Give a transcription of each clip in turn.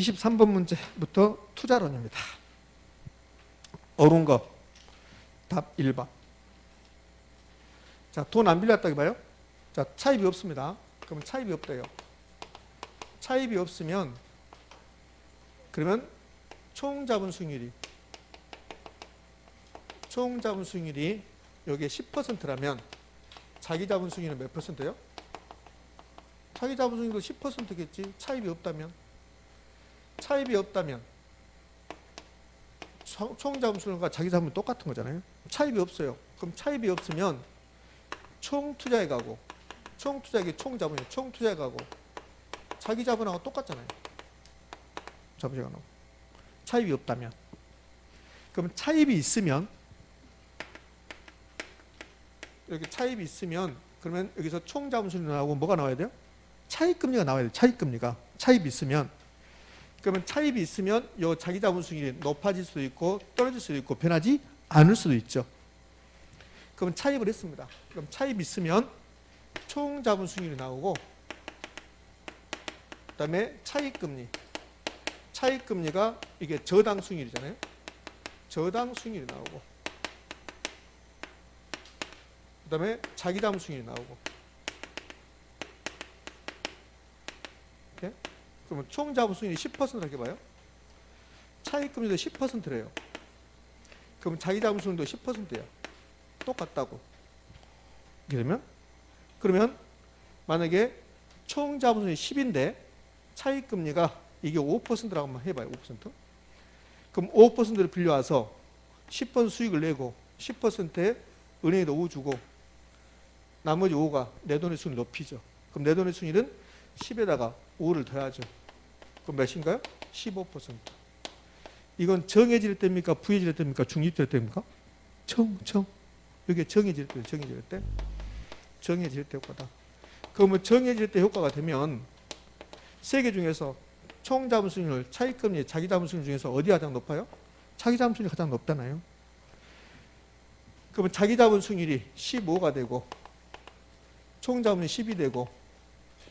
23번 문제부터 투자론입니다. 어려운 거 답 1번. 자, 돈 안 빌렸다고 봐요. 자, 차입이 없습니다. 그러면 차입이 없대요. 차입이 없으면 그러면 총 자본 수익률이 여기에 10%라면 자기 자본 수익률은 몇 %예요? 자기 자본 수익률도 10%겠지. 차입이 없다면. 차입이 없다면 총 자본 수익률과 자기 자본이 똑같은 거잖아요. 차입이 없어요. 그럼 차입이 없으면 총 투자에 가고 총 투자액이 총 자본이에요. 총 투자에 가고 자기 자본하고 똑같잖아요. 자본이 나오고. 차입이 없다면. 그럼 차입이 있으면 여기 차입이 있으면 그러면 여기서 총 자본 수익률 나오고 뭐가 나와야 돼요? 차입금리가 나와야 돼요. 차입금리가. 차입이 있으면 그러면 차입이 있으면 요 자기 자본 수익률이 높아질 수도 있고 떨어질 수도 있고 변하지 않을 수도 있죠. 그럼 차입을 했습니다. 그럼 차입이 있으면 총 자본 수익률이 나오고 그다음에 차입금리. 차입금리가 이게 저당 수익률이잖아요. 저당 수익률이 나오고 그다음에 자기 자본 수익률이 나오고 이렇게. 그러면 총 자본 수익률이 10%라고 봐요. 차입금리도 10%래요. 그럼 자기 자본 수익률도 10%예요. 똑같다고. 그러면 만약에 총 자본 수익률이 10인데 차입금리가 이게 5%라고 한번 해봐요. 5%. 그럼 5%를 빌려와서 10% 수익을 내고 10%에 은행에 넣어주고 나머지 5가 내 돈의 수익을 높이죠. 그럼 내 돈의 수익률은 10에다가 5를 더하죠. 그럼 몇인가요? 15%. 이건 정해질 때입니까? 부해질 때입니까? 중립될 때입니까? 이게 정해질 때, 정해질 때 효과다. 그러면 정해질 때 효과가 되면 세 개 중에서 총 자본 수익률, 차입금리, 자기 자본 수익률 중에서 어디가 가장 높아요? 자기 자본 수익률이 가장 높잖아요. 그러면 자기 자본 수익률이 15가 되고 총 자본이 10이 되고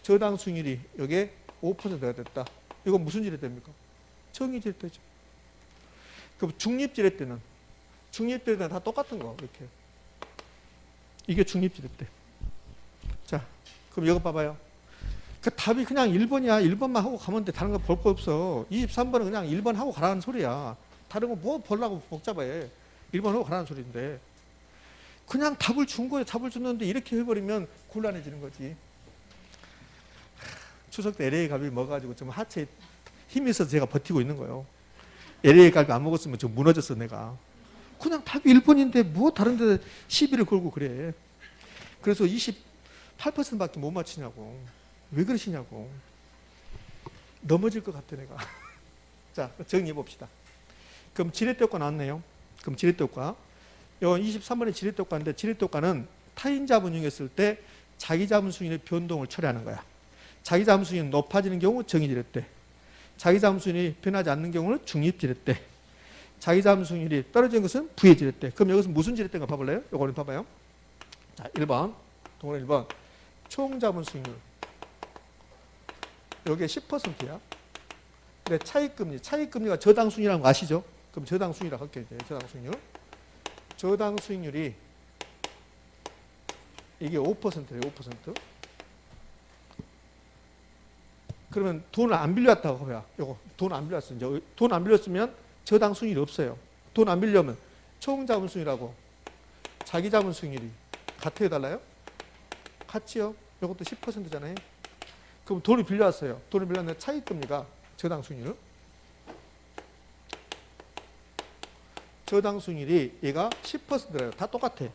저당 수익률이 여기에 5%가 됐다. 이건 무슨 지렛 때입니까? 정의지렛 때죠. 그럼 중립지렛 때는 다 똑같은 거 이렇게. 이게 중립지렛 때. 자, 그럼 이거 봐봐요. 그 답이 그냥 1번이야. 1번만 하고 가면 돼. 다른 거 볼 거 없어. 23번은 그냥 1번 하고 가라는 소리야. 다른 거 뭐 보려고 복잡해. 1번 하고 가라는 소리인데. 그냥 답을 준 거예요. 답을 줬는데 이렇게 해버리면 곤란해지는 거지. 추석 때 LA 갈비 먹어가지고 좀 하체에 힘이 있어서 제가 버티고 있는 거예요. LA 갈비 안 먹었으면 좀 무너졌어 내가. 그냥 답이 1번인데 뭐 다른 데 시비를 걸고 그래. 그래서 28%밖에 못 맞히냐고. 왜 그러시냐고. 넘어질 것 같아 내가. 자, 정리해 봅시다. 그럼 지렛대 효과 나왔네요. 그럼 지렛대 효과. 이건 23번의 지렛대 효과인데 지렛대 효과는 타인 자본 이용했을 때 자기 자본 수익률의 변동을 처리하는 거야. 자기 자본 수익률이 높아지는 경우 정의지렛대. 자기 자본 수익률이 변하지 않는 경우는 중립지렛대. 자기 자본 수익률이 떨어지는 것은 부의지렛대. 그럼 여기서 무슨 지렛대인가 봐볼래요? 이거는 봐봐요. 자, 1번. 동그라미 1번. 총 자본 수익률. 여기에 10%야. 근데 차입금리가 저당 수익률이라는 거 아시죠? 그럼 저당 수익률이라고 할게요. 이제 저당 수익률. 저당 수익률이 이게 5%예요. 5%. 그러면 돈을 안 빌렸다고 해요. 요거 돈 안 빌렸어. 이제 돈 안 빌렸으면 저당 수익률이 없어요. 돈 안 빌려면 총 자본 수익률하고 자기 자본 수익률이 같아요, 달라요? 같지요. 이것도 10%잖아요. 그럼 돈을 빌려왔어요. 돈을 빌렸는데 차입금리가 저당 수익률. 저당 수익률이 얘가 10%래요. 다 똑같아.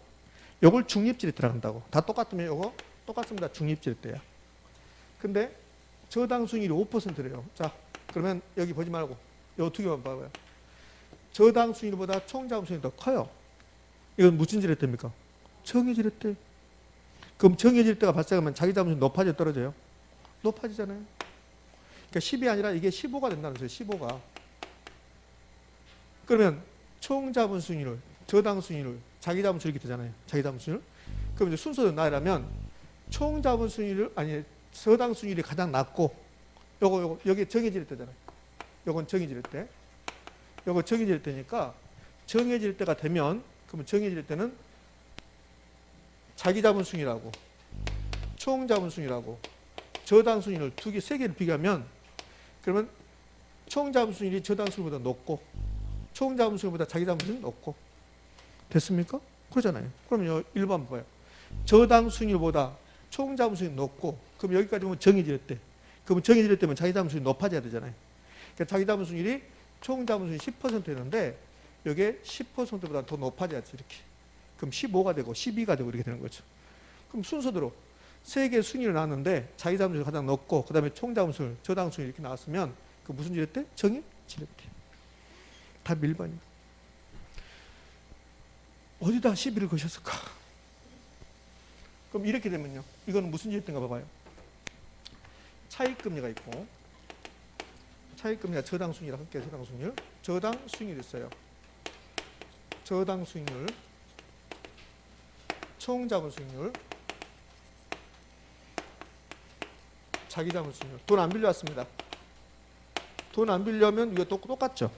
요걸 중립지렛대라고 한다고. 다 똑같으면 요거 똑같습니다. 중립지렛대야. 근데 저당 수익률이 5%래요. 자, 그러면 여기 보지 말고 요 두 개만 봐봐요. 저당 수익률보다 총 자본 수익률이 더 커요. 이건 무슨 지렛대입니까? 정의지렛대. 그럼 정의지렛대가 발생하면 자기 자본 수익률이 높아져 떨어져요? 높아지잖아요. 그러니까 10이 아니라 이게 15가 된다는 거예요. 15가. 그러면 총 자본 수익률, 저당 수익률, 자기 자본 수익이 되잖아요. 자기 자본 수익률. 그럼 이제 순서대로 나열하면 총 자본 수익률 아니 저당 수익률이 가장 낮고 요거 여기 정해질 때잖아요. 요건 정해질 때. 요거 정해질 때니까 정해질 때가 되면 그러면 정해질 때는 자기 잡은 순위라고 총 잡은 순위라고 저당 순위를 세 개를 비교하면 그러면 총 잡은 순위이 저당 순위보다 높고 총 잡은 순위보다 자기 잡은 순위는 높고 됐습니까? 그러잖아요. 그러면 1번 봐요. 저당 순위보다 총 잡은 순위 높고 그럼 여기까지 보면 정해질 때 그러면 정해질 때면 자기 잡은 순위 높아져야 되잖아요. 그러니까 자기 잡은 순위이 총 잡은 순위 10%였는데 이게 10%보다 더 높아져야지 이렇게. 그럼 15가 되고 12가 되고 이렇게 되는 거죠. 그럼 순서대로 세 개 순위를 나왔는데 자기 잡은 순위가 가장 높고 그 다음에 총 잡은 순위, 저당 순위 이렇게 나왔으면 그 무슨 지렛대? 정의 지렛대. 답 1번입니다. 어디다 시비를 거셨을까? 그럼 이렇게 되면요. 이거는 무슨 지렛대인가 봐봐요. 차익금리가 있고 차익금리가 저당 순위랑 함께 저당 순위를 저당 수익률이 있어요. 저당 수익률 총 자본 수익률 자기 자본 수익률 돈 안 빌려왔습니다. 돈 안 빌려면 이거 똑같죠.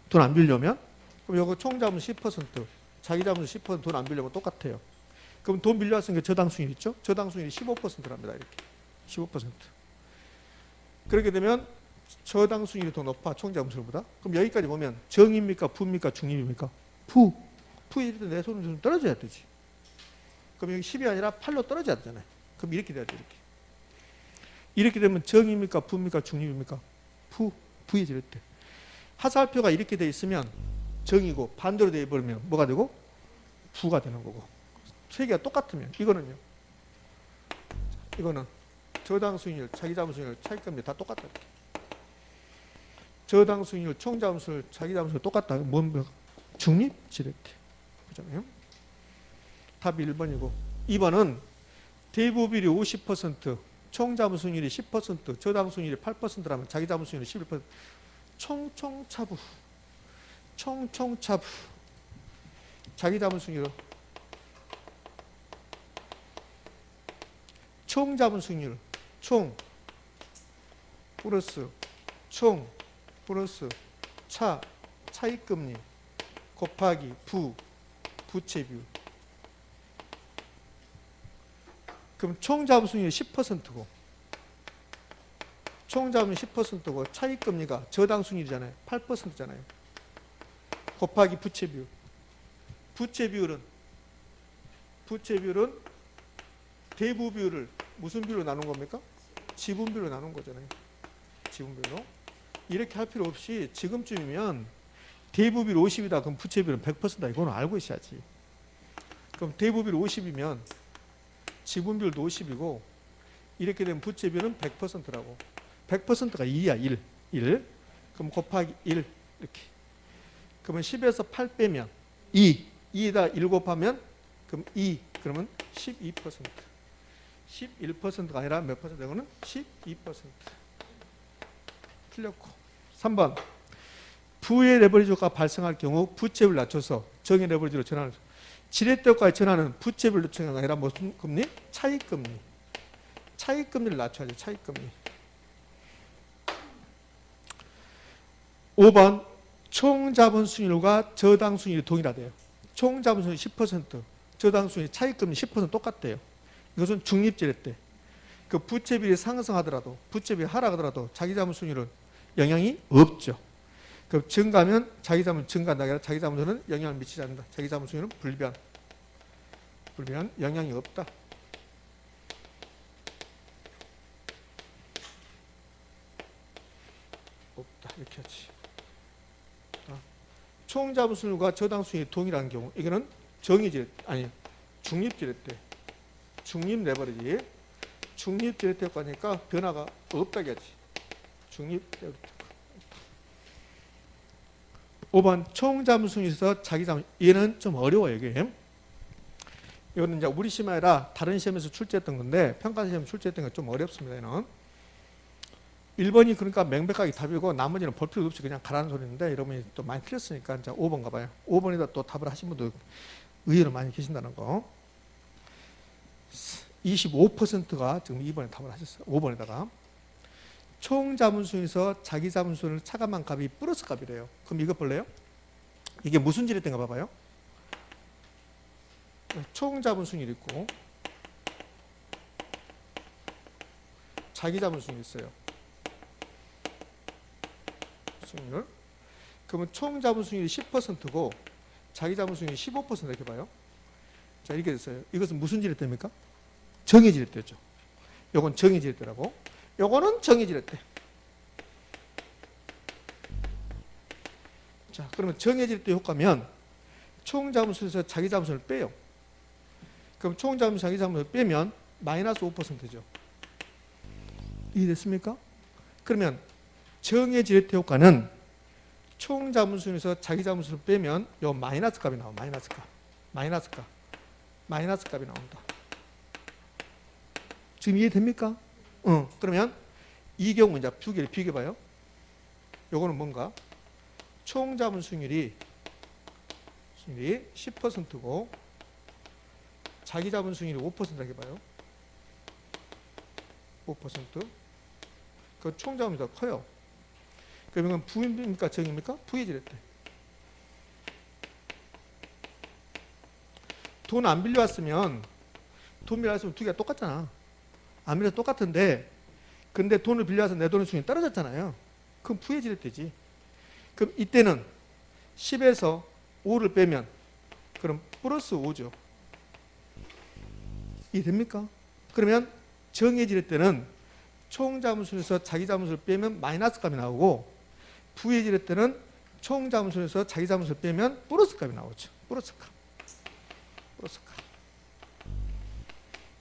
돈 안 빌려면 그럼 이거 총 자본 10% 자기 자본 10% 돈 안 빌려면 똑같아요. 그럼 돈 빌려왔으니까 저당 수익률 있죠. 저당 수익률이 15%랍니다. 이렇게 15%. 그렇게 되면 저당 수익률이 더 높아 총 자본 수익률보다. 그럼 여기까지 보면 정입니까 부입니까 중립입니까? 부. 부일 때 내 손은 좀 떨어져야 되지. 그럼 여기 10이 아니라 8로 떨어져야 되잖아요. 그럼 이렇게 돼야죠. 이렇게 되면 정입니까 부입니까 중립입니까? 부의 지렛대. 하살표가 이렇게 돼 있으면 정이고 반대로 돼 버리면 뭐가 되고? 부가 되는 거고. 세 개가 똑같으면 이거는요. 이거는 저당 수익률, 자기 자본 수익률, 차익금리 다 똑같다. 저당 수익률, 총 자본 수익률, 자기 자본 수익률 똑같다. 뭔 중립 지렛대. 그잖아요. 답이 1번이고 2번은 대부비율이 50%, 총 자본 수익률이 10%, 저당 수익률이 8%라면 자기 자본 수익률이 11%. 총차부. 총차부. 자기 자본 수익률. 총 자본 수익률. 총 플러스 총 플러스 차익금리 곱하기 부채 비율. 그럼 총 자본 수익률이 10%고 총 자본이 10%고 차익금리가 저당 수익률이잖아요. 8%잖아요. 곱하기 부채 비율. 부채 비율은 대부 비율을 무슨 비율로 나눈 겁니까? 지분 비율로 나눈 거잖아요. 지분 비율로. 이렇게 할 필요 없이 지금쯤이면 대부 비율 50이다. 그럼 부채 비율은 100%다. 이거는 알고 있어야지. 그럼 대부 비율 50이면 지분 비율도 50이고 이렇게 되면 부채 비율은 100%라고. 100%가 2야. 1. 그럼 곱하기 1 이렇게. 그러면 10에서 8 빼면 2. 2에다 1 곱하면 그럼 2. 그러면 12%. 11%가 아니라 몇 퍼센트 되고는 12%. 틀렸고. 3번. 부의 레버리지가 발생할 경우 부채비율을 낮춰서 정의 레버리지로 전환을. 지렛대효과의 전환은 부채비율 낮추는 게 아니라 무슨 금리? 차익금리. 차익금리를 낮춰야죠. 차익금리. 5번. 총자본 수익률과 저당 수익률이 동일하대요. 총자본 수익률 10%, 저당 수익률 차익금리 10% 똑같대요. 이것은 중립지렛대. 그 부채비율이 상승하더라도 부채비율이 하락하더라도 자기자본 수익률은 영향이 없죠. 그 증가하면 자기자본 증가한다. 아니라 자기자본에는 영향을 미치지 않는다. 자기자본 수익률은 불변. 영향이 없다. 없다. 이렇게 하지. 총자본 수익률과 저당 수익률이 동일한 경우 이거는 중립지렛대. 중립 레버리지. 중립지렛대 효과니까 변화가 없다게 하지. 중립 레버리지. 5번 총자본 수익률에서 자기자본. 얘는 좀 어려워요. 이게. 이거는 이제 우리 시험이 아니라 다른 시험에서 출제했던 건데 평가 시험 출제했던 건 좀 어렵습니다. 얘는. 1번이 그러니까 명백하게 답이고 나머지는 볼 필요 없이 그냥 가라는 소리인데 여러분이 또 많이 틀렸으니까 이제 5번 가봐요. 5번에다 또 답을 하신 분도 의외로 많이 계신다는 거. 25%가 지금 2번에 답을 하셨어요. 5번에다가. 총 자본수에서 자기 자본수를 차감한 값이 플러스 값이래요. 그럼 이거 볼래요? 이게 무슨 지렛대인가 봐봐요. 총 자본수율 있고 자기 자본수율 있어요. 수익률. 그러면 총 자본수율이 10%고 자기 자본수율이 15% 이렇게 봐요. 자, 이렇게 됐어요. 이것은 무슨 지렛대입니까? 정의 지렛대죠. 요건 정의 지렛대라고. 요거는 정의 지렛대. 자, 그러면 정의 지렛대 효과면 총 자본수에서 자기 자본수를 빼요. 그럼 총 자본수 자기 자본수를 빼면 마이너스 5%죠. 이해됐습니까? 그러면 정의 지렛대 효과는 총 자본수에서 자기 자본수를 빼면 요 마이너스 값이 나와. 마이너스 값. 마이너스 값이 나온다. 지금 이해됩니까? 그러면 이 경우 이제 비교해봐요. 요거는 뭔가? 총 자본 수익률이 10%고 자기 자본 수익률이 5%라고 봐요. 5%. 그 총 자본이 더 커요. 그러면 부입니까? 정입니까? 부의 지렛대. 돈 안 빌려왔으면 돈 빌려왔으면 두 개가 똑같잖아. 안 빌려서 똑같은데 근데 돈을 빌려와서 내 돈의 수익이 떨어졌잖아요. 그럼 부의 지렛대지. 그럼 이때는 10에서 5를 빼면 그럼 플러스 5죠. 이해됩니까? 그러면 정의 지렛대는 총 자본수에서 자기 자본수를 빼면 마이너스 값이 나오고 부의 지렛대는 총 자본수에서 자기 자본수를 빼면 플러스 값이 나오죠. 플러스 값.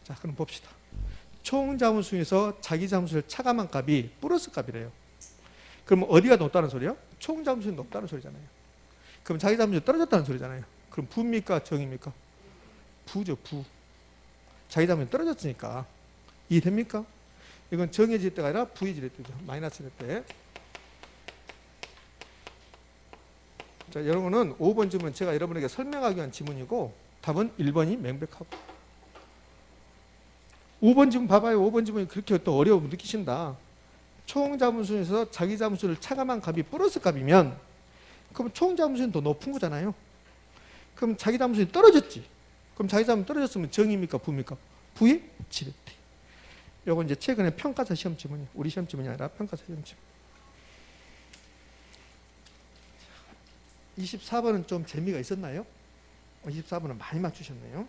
자, 그럼 봅시다. 총 자본수에서 자기 자본수를 차감한 값이 플러스 값이래요. 그럼 어디가 높다는 소리요? 총 자본수는 높다는 소리잖아요. 그럼 자기 자본수가 떨어졌다는 소리잖아요. 그럼 부입니까? 정입니까? 부죠, 부. 자기 자본이 떨어졌으니까. 이해됩니까? 이건 정의 지렛대가 아니라 부의 지렛대죠. 마이너스 지렛대. 자, 여러분은 5번 질문 제가 여러분에게 설명하기 위한 지문이고 답은 1번이 명백하고. 5번 질문 봐봐요. 5번 질문이 그렇게 또 어려움을 느끼신다. 총 자본수에서 자기 자본수를 차감한 값이 플러스 값이면 그럼 총 자본수는 더 높은 거잖아요. 그럼 자기 자본수는 떨어졌지. 그럼 자기 자본이 떨어졌으면 정입니까? 부입니까? 부의 지렛대. 요건 이제 최근에 평가사 시험 지문이에요. 우리 시험 지문이 아니라 평가사 시험 지문. 24번은 좀 재미가 있었나요? 24번은 많이 맞추셨네요.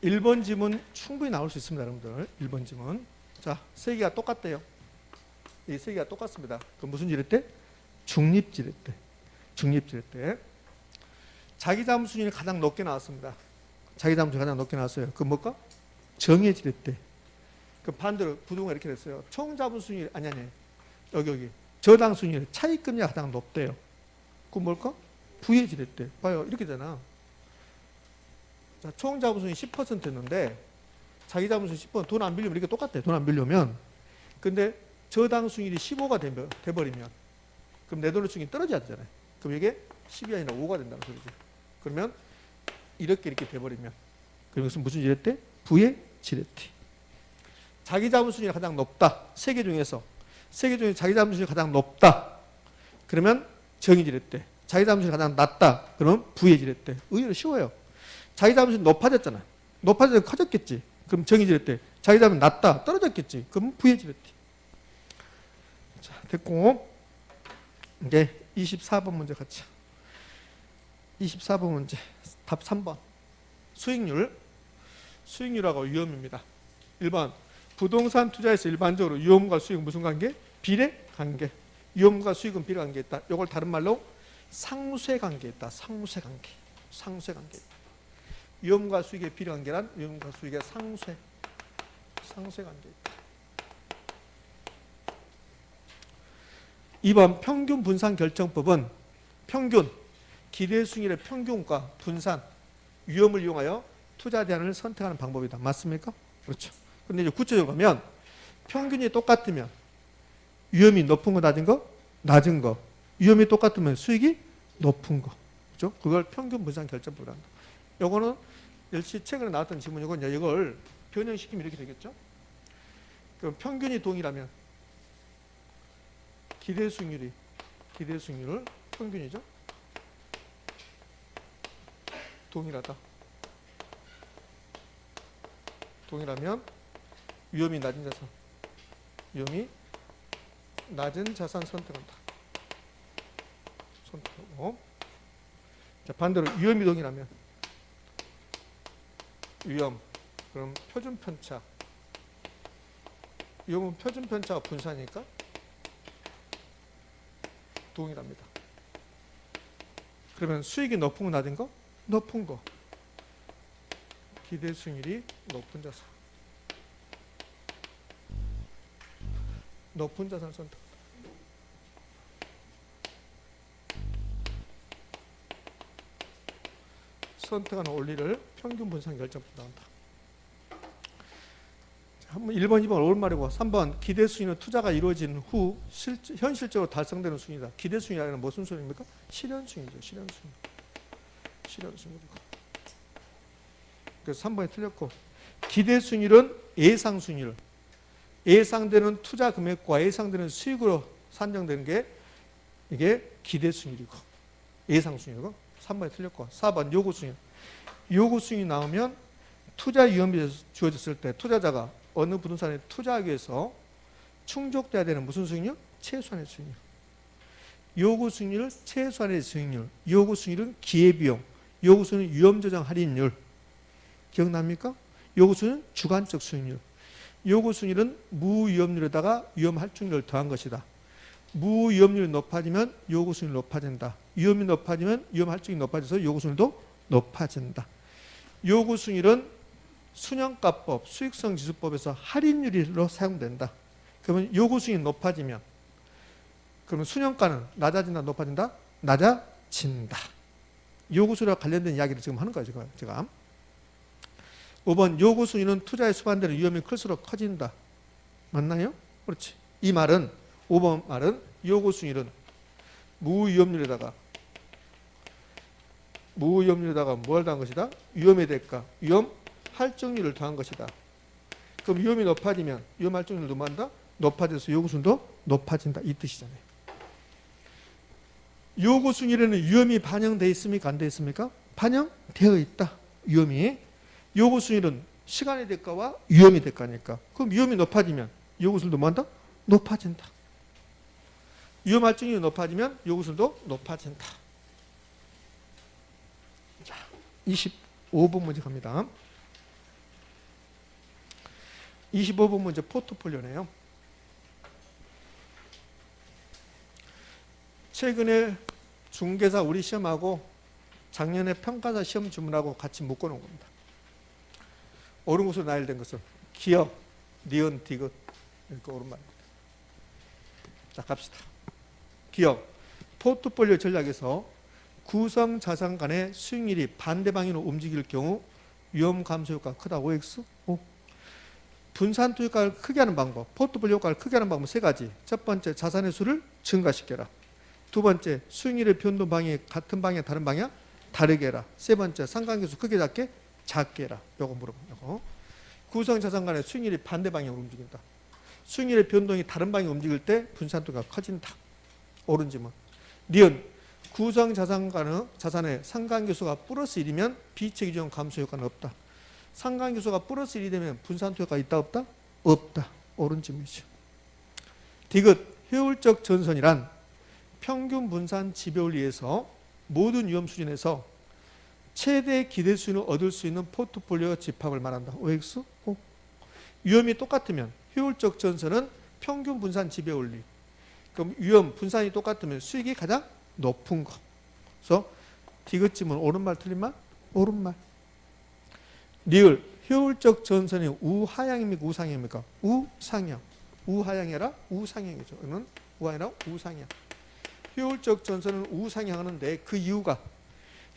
1번 지문 충분히 나올 수 있습니다, 여러분들. 1번 지문. 자, 세 개가 똑같대요. 이 세 개가 똑같습니다. 그 무슨 지렛대? 중립지렛대. 중립지렛대. 자기 자본수익률이 가장 높게 나왔습니다. 자기 자본수익이 가장 높게 나왔어요. 그 뭘까? 정의 지렛대. 그 반대로 부동가 이렇게 됐어요. 총 자본수익률 아니 여기 저당 수익률 차익금리가 가장 높대요. 그 뭘까? 부의 지렛대. 봐요, 이렇게 되잖아. 자, 총 자본수익이 10%였는데 자기 자본수익 10% 돈 안 빌리면 이렇게 똑같대. 돈 안 빌려면. 근데 저당 수익률이 15가 돼버리면 그럼 내 돈의 수익이 떨어져야 되잖아요. 그럼 이게 10이 아니라 5가 된다는 소리죠. 그러면 이렇게 돼버리면 그럼 이것은 무슨 지렛대? 부의 지렛대. 자기 자본수익이 가장 높다. 세 개 중에서 자기 자본수익이 가장 높다. 그러면 정의 지렛대. 자기 자본수익이 가장 낮다. 그러면 부의 지렛대. 의외로 쉬워요. 자기 자본수익이 높아졌잖아. 높아져서 커졌겠지. 그럼 정의 지렛대. 자기 자본이 낮다. 떨어졌겠지. 그럼 부의 지렛대. 자, 됐고 이제 24번 문제 같이. 24번 문제 답 3번. 수익률하고 위험입니다. 1번 부동산 투자에서 일반적으로 위험과 수익은 무슨 관계? 비례 관계. 위험과 수익은 비례 관계에 있다. 이걸 다른 말로 상쇄 관계에 있다. 상쇄 관계. 위험과 수익의 비례 관계란 위험과 수익의 상쇄 관계에 있다. 2번 평균 분산 결정법은 평균 기대 수익률의 평균과 분산 위험을 이용하여 투자 대안을 선택하는 방법이다. 맞습니까? 그렇죠. 근데 이제 구체적으로 가면 평균이 똑같으면 위험이 높은 거 낮은 거? 낮은 거. 위험이 똑같으면 수익이 높은 거. 그렇죠? 그걸 평균 분산 결정법이란다. 요거는 역시 최근에 나왔던 지문이고 이제 이걸 변형시키면 이렇게 되겠죠. 그럼 평균이 동일하면 기대 수익률을 평균이죠. 동일하면 위험이 낮은 자산 선택한다. 선택하고. 자, 반대로 위험이 동일하면 그럼 표준 편차. 위험은 표준 편차가 분산이니까 동일합니다. 그러면 수익이 높은 거 낮은 거? 높은 거. 기대 수익률이 높은 자산을 선택한다. 선택하는 원리를 평균 분산 결정부터 나온다. 한번 1번, 2번 옳은 말이고 3번 기대 수익은 투자가 이루어진 후 현실적으로 달성되는 수익이다. 기대 수익이라는 무슨 수익입니까? 실현 수익이죠. 실현 수익이고. 그래서 3번이 틀렸고 기대 수익률은 예상 수익률. 예상되는 투자 금액과 예상되는 수익으로 산정되는 게 이게 기대 수익률이고 예상 수익률이고 3번이 틀렸고 4번 요구 수익률. 요구 수익이 나오면 투자 위험이 주어졌을 때 투자자가 어느 부동산에 투자하기 위해서 충족돼야 되는 무슨 수익률? 최소한의 수익률. 요구 수익률, 최소한의 수익률. 요구 수익률은 기회비용. 요구 수익률은 위험조정 할인율. 기억납니까? 요구 수익률은 주관적 수익률. 요구 수익률은 무위험률에다가 위험 할증률을 더한 것이다. 무위험률이 높아지면 요구 수익률이 높아진다. 위험이 높아지면 위험 할증이 높아져서 요구 수익률도 높아진다. 요구 수익률은 순형가법, 수익성 지수법에서 할인율로 사용된다. 그러면 요구 수익이 높아지면 그러면 순형가는 낮아진다, 높아진다? 낮아진다. 요구 수익과 관련된 이야기를 지금 하는 거예요. 제가. 5번 요구 수익은 투자에 수반되는 위험이 클수록 커진다. 맞나요? 그렇지. 이 말은 5번 말은 요구 수익은 무위험률에다가 뭘 더한 것이다? 위험의 대가, 위험 할증률을 더한 것이다. 그럼 위험이 높아지면 위험 할증률도 얼마한다? 높아져서 요구 수익도 높아진다. 이 뜻이잖아요. 요구 수익에는 위험이 반영되어 있습니까? 안 되어 있습니까? 반영되어 있다. 위험이. 요구 수익은 시간의 대가와 위험의 대가니까. 그럼 위험이 높아지면 요구 수익도 뭐한다? 높아진다. 위험 할증률이 높아지면 요구 수익도 높아진다. 자, 25번 문제 갑니다. 25번 문제 포트폴리오네요. 최근에 중개사 우리 시험하고 작년에 평가사 시험 주문하고 같이 묶어놓은 겁니다. 옳은 것으로 나열된 것은 기업, 니은, 디귿 이렇게 옳은 말입니다. 자, 갑시다. 기업, 포트폴리오 전략에서 구성 자산 간의 수익률이 반대 방향으로 움직일 경우 위험 감소 효과가 크다. OX? O. 분산 투자 효과를 크게 하는 방법, 포트폴리오 효과를 크게 하는 방법 세 가지. 첫 번째, 자산의 수를 증가시켜라. 두 번째, 수익률의 변동 방향이 같은 방향, 다른 방향 다르게 해라. 세 번째, 상관계수 크게 작게 해라. 요거 물어보고. 구성 자산 간의 수익률이 반대 방향으로 움직인다. 수익률의 변동이 다른 방향으로 움직일 때 분산 투자가 커진다. 옳은 지문. 니은, 구성 자산 간의 자산의 상관계수가 플러스 1이면 비체계적 감소 효과는 없다. 상관계수가 플러스 1이 되면 분산 효과가 있다 없다? 없다. 옳은 질문이죠. 디귿, 효율적 전선이란 평균 분산 지배원리에서 모든 위험 수준에서 최대 기대 수익을 얻을 수 있는 포트폴리오 집합을 말한다. OX? O. 위험이 똑같으면 효율적 전선은 평균 분산 지배원리. 그럼 위험 분산이 똑같으면 수익이 가장 높은 거. 그래서 디귿 지문 옳은 말 틀린 말? 옳은 말. 리을, 효율적 전선이 우하향입니까? 우상향입니까? 우상향. 우하향이라 우상향이죠. 이는 우하향이라 우상향. 효율적 전선은 우상향하는데 그 이유가,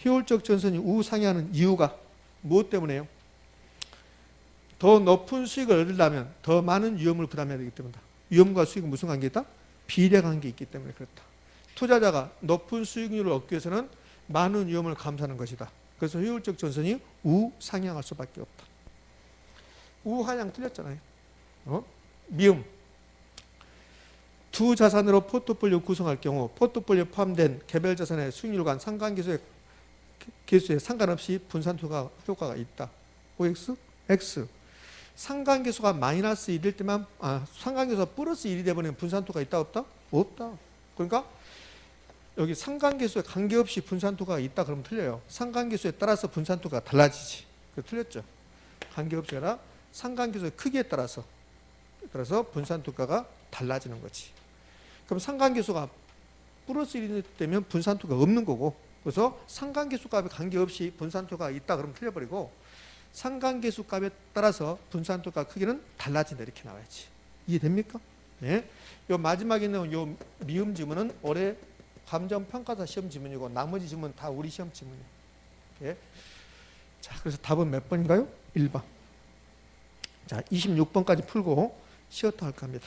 효율적 전선이 우상향하는 이유가 무엇 때문에요? 더 높은 수익을 얻으려면 더 많은 위험을 부담해야 되기 때문이다. 위험과 수익은 무슨 관계다? 비례 관계가 있기 때문에 그렇다. 투자자가 높은 수익률을 얻기 위해서는 많은 위험을 감수하는 것이다. 그래서 효율적 전선이 우상향할 수밖에 없다. 우하향 틀렸잖아요. 미음. 두 자산으로 포트폴리오 구성할 경우 포트폴리오 포함된 개별 자산의 수익률 간 상관계수에 상관없이 분산 효과가 있다. OX? X. 상관계수가 마이너스 1일 때만 상관계수가 플러스 1이 되버리면 분산토가 있다 없다? 없다. 그러니까 여기 상관계수에 관계없이 분산토가 있다 그러면 틀려요. 상관계수에 따라서 분산토가 달라지지. 틀렸죠. 관계없이 아니라 상관계수의 크기에 따라서 분산토가가 달라지는 거지. 그럼 상관계수가 플러스 1이 되면 분산토가 없는 거고, 그래서 상관계수 값에 관계없이 분산토가 있다 그러면 틀려버리고, 상관계수 값에 따라서 분산토가 크기는 달라진다 이렇게 나와야지. 이해됩니까? 네. 요 마지막에 있는 요 미음 지문은 올해 감정평가사 시험 지문이고 나머지 지문은 다 우리 시험 지문이에요. 예. 자, 그래서 답은 몇 번인가요? 1번. 자, 26번까지 풀고 시어터 할까 합니다.